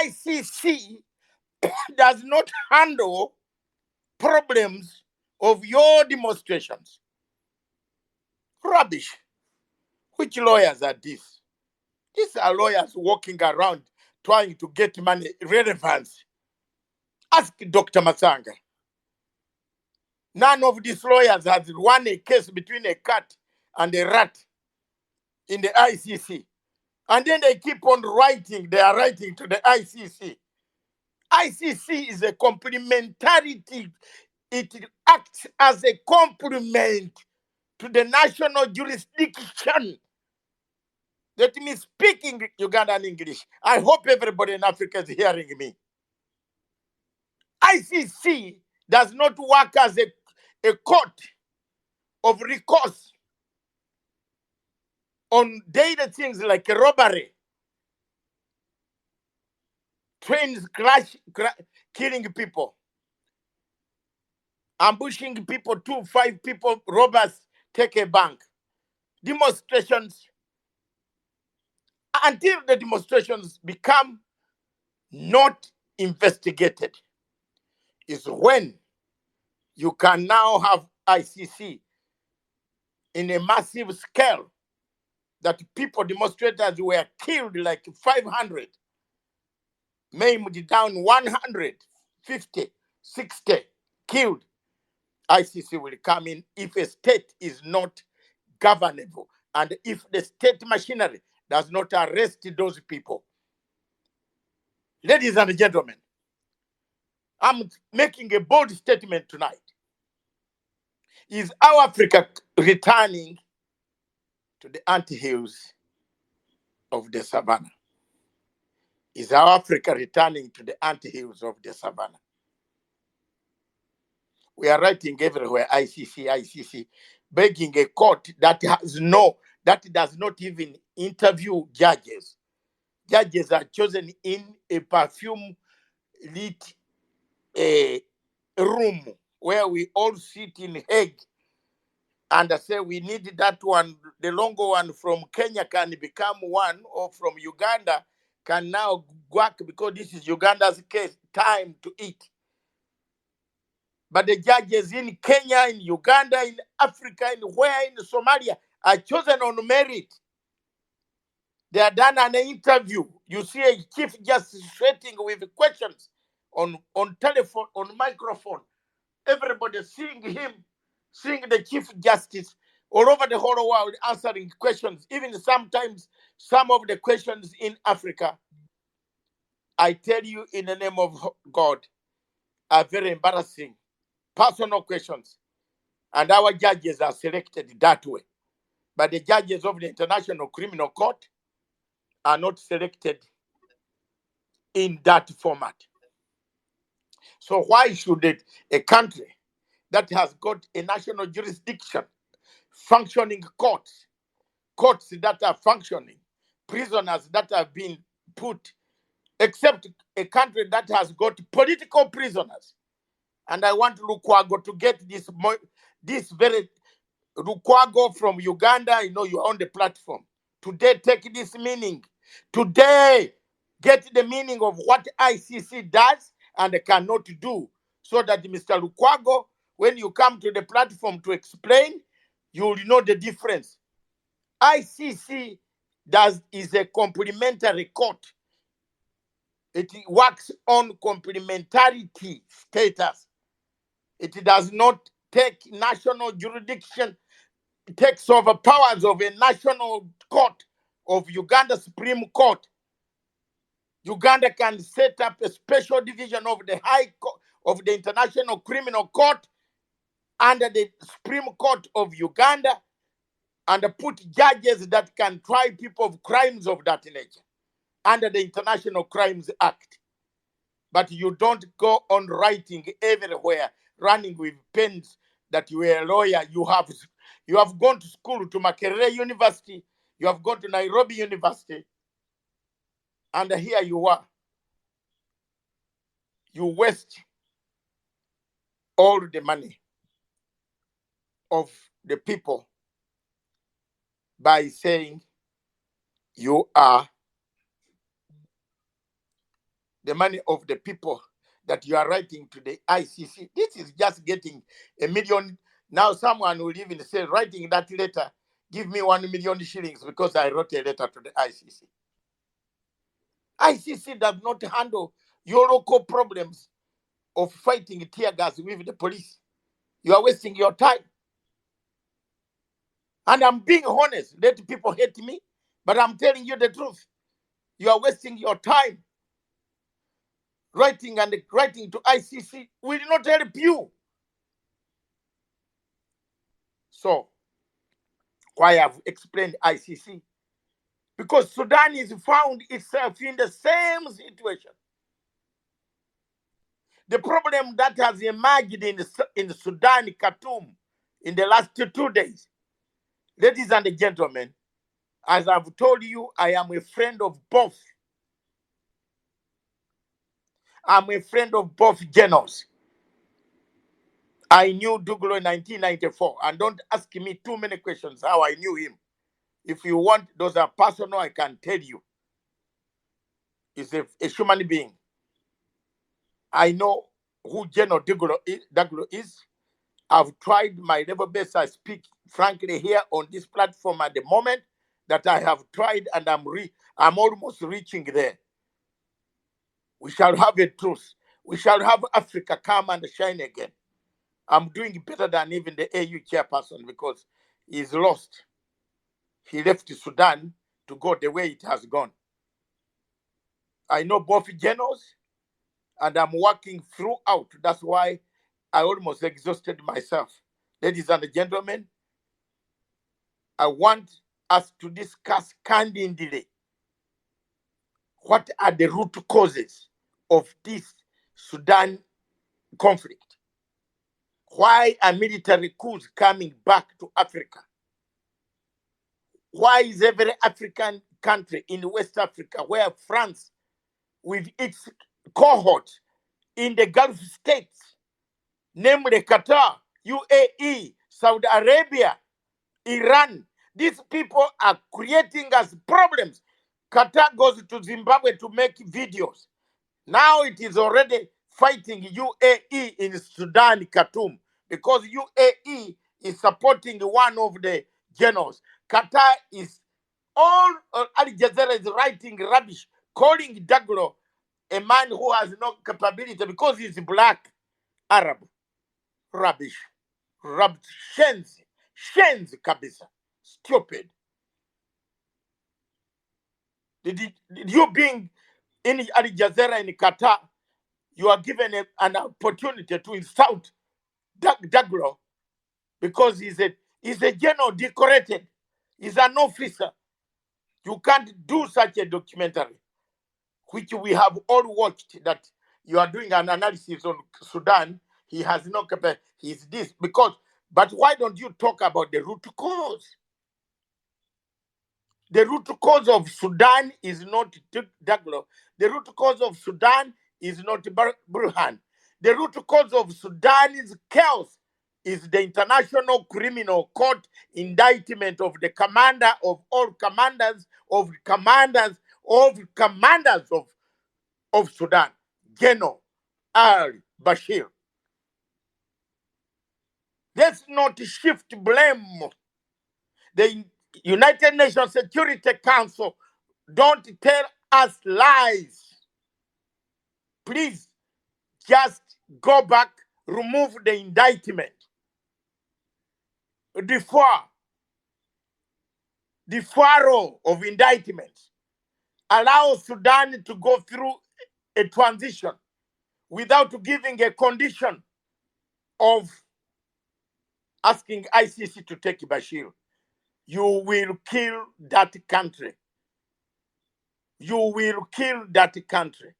ICC does not handle problems of your demonstrations. Rubbish. Which lawyers are these? These are lawyers walking around trying to get money relevance. Ask Dr. Masanga. None of these lawyers has won a case between a cat and a rat in the ICC. And then they keep on writing. They are writing to the ICC. ICC is a complementarity. It acts as a complement to the national jurisdiction. Let me speak in Ugandan English. I hope everybody in Africa is hearing me. ICC does not work as a court of recourse on daily things like robbery, trains killing people, ambushing people, 5 people, robbers take a bank, demonstrations, until the demonstrations become not investigated is when you can now have ICC in a massive scale that people, demonstrators were killed like 500, maimed down 150, 60, killed. ICC will come in if a state is not governable and if the state machinery does not arrest those people. Ladies and gentlemen, I'm making a bold statement tonight. Is our Africa returning to the anthills of the savannah? Is our Africa returning to the anthills of the savannah? We are writing everywhere, ICC, ICC, begging a court that does not even interview judges. Judges are chosen in a perfume lit room where we all sit in Hague and say we need that one, the longer one from Kenya can become one, or from Uganda can now work because this is Uganda's case, time to eat. But the judges in Kenya, in Uganda, in Africa, in Somalia are chosen on merit. They are done an interview. You see a chief justice sitting with questions on telephone, on microphone. Everybody seeing him, seeing the chief justice all over the whole world answering questions. Even sometimes some of the questions in Africa, I tell you in the name of God, are very embarrassing. Personal questions. And our judges are selected that way. But the judges of the International Criminal Court are not selected in that format. So why should a country that has got a national jurisdiction, functioning courts that are functioning, prisoners that have been put, except a country that has got political prisoners? And I want Lukwago to get this very Lukwago from Uganda. You're on the platform. Today, take this meaning. Today, get the meaning of what ICC does and cannot do, so that Mr. Lukwago, when you come to the platform to explain, you will know the difference. ICC is a complementary court. It works on complementarity status. It does not take national jurisdiction. It takes over powers of a national court, of Uganda Supreme Court. Uganda can set up a special division of the High Court of the International Criminal Court under the Supreme Court of Uganda, and put judges that can try people of crimes of that nature under the International Crimes Act. But you don't go on writing everywhere, running with pens that you are a lawyer. You have gone to school to Makerere University. You have gone to Nairobi University. And here you are. You waste all the money of the people by saying you are the money of the people that you are writing to the ICC. This is just getting a million. Now someone will even say, writing that letter, give me 1 million shillings because I wrote a letter to the ICC. ICC does not handle your local problems of fighting tear gas with the police. You are wasting your time. And I'm being honest. Let people hate me, but I'm telling you the truth. You are wasting your time. Writing to ICC will not help you. So, why I've explained ICC? Because Sudan is found itself in the same situation. The problem that has emerged in Sudan, Khartoum, in the last 2 days, ladies and gentlemen, as I've told you, I am a friend of both. I'm a friend of both generals. I knew Duglo in 1994, and don't ask me too many questions how I knew him. If you want, those are personal, I can tell you. He's a human being. I know who General Duglo is. I've tried my level best. I speak frankly here on this platform at the moment that I have tried, and I'm almost reaching there. We shall have a truce. We shall have Africa come and shine again. I'm doing better than even the AU chairperson because he's lost. He left Sudan to go the way it has gone. I know both generals, and I'm working throughout. That's why I almost exhausted myself. Ladies and gentlemen, I want us to discuss candidly what are the root causes of this Sudan conflict. Why are military coups coming back to Africa? Why is every African country in West Africa, where France, with its cohort in the Gulf states, namely Qatar, UAE, Saudi Arabia, Iran, these people are creating us problems. Qatar goes to Zimbabwe to make videos. Now it is already fighting UAE in Sudan, Khartoum, because UAE is supporting one of the generals. Qatar is all Al Jazeera is writing rubbish, calling Daglo a man who has no capability because he's black Arab. Rubbish. Rubbish. Shenzi. Shenzi kabisa. Stupid. Did you being in Al Jazeera in Qatar, you are given an opportunity to insult Daglo because he's a general decorated. He's an officer. You can't do such a documentary, which we have all watched, that you are doing an analysis on Sudan. He has no capacity. He's this because. But why don't you talk about the root cause? The root cause of Sudan is not Daglo. The root cause of Sudan is not Burhan. The root cause of Sudan's chaos is the International Criminal Court indictment of the commander of all commanders of Sudan, General al-Bashir. Let's not shift blame. The United Nations Security Council don't tell us lies. Please just go back, remove the indictment. Deferral of indictments. Allow Sudan to go through a transition without giving a condition of asking ICC to take Bashir. You will kill that country. You will kill that country.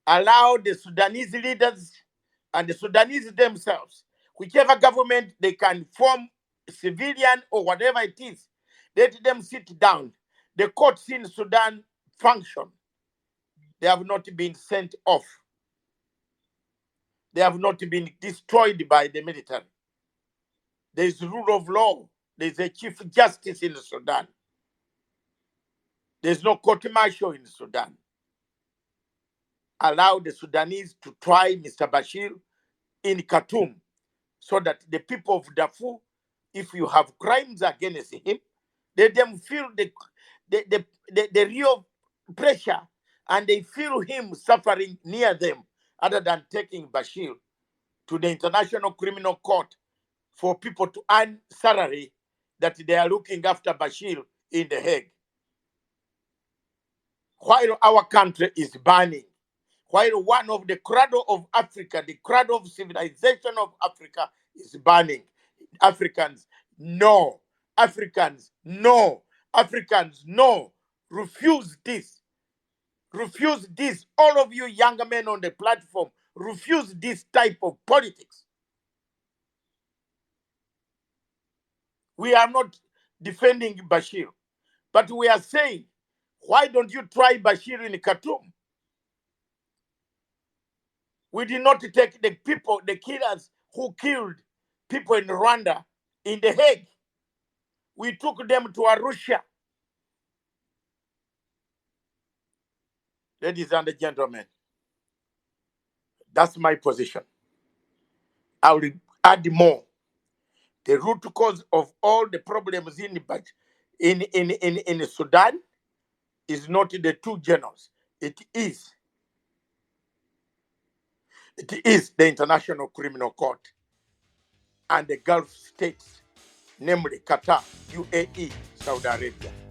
Allow the Sudanese leaders and the Sudanese themselves, whichever government they can form, civilian or whatever it is, let them sit down. The courts in Sudan function. They have not been sent off. They have not been destroyed by the military. There is rule of law. There is a chief justice in Sudan. There is no court martial in Sudan. allow the Sudanese to try Mr. Bashir in Khartoum, so that the people of Darfur, if you have crimes against him, let them feel the real pressure, and they feel him suffering near them, other than taking Bashir to the International Criminal Court for people to earn salary that they are looking after Bashir in The Hague. While our country is burning, while one of the cradle of Africa, the cradle of civilization of Africa is burning, Africans, no. Africans, no. Africans, no. Refuse this. Refuse this. All of you younger men on the platform, refuse this type of politics. We are not defending Bashir, but we are saying, why don't you try Bashir in Khartoum? We did not take the people, the killers who killed people in Rwanda in The Hague. We took them to Arusha. Ladies and gentlemen, that's my position. I will add more. The root cause of all the problems in Sudan is not the two generals. It is the International Criminal Court and the Gulf states, namely Qatar, UAE, Saudi Arabia.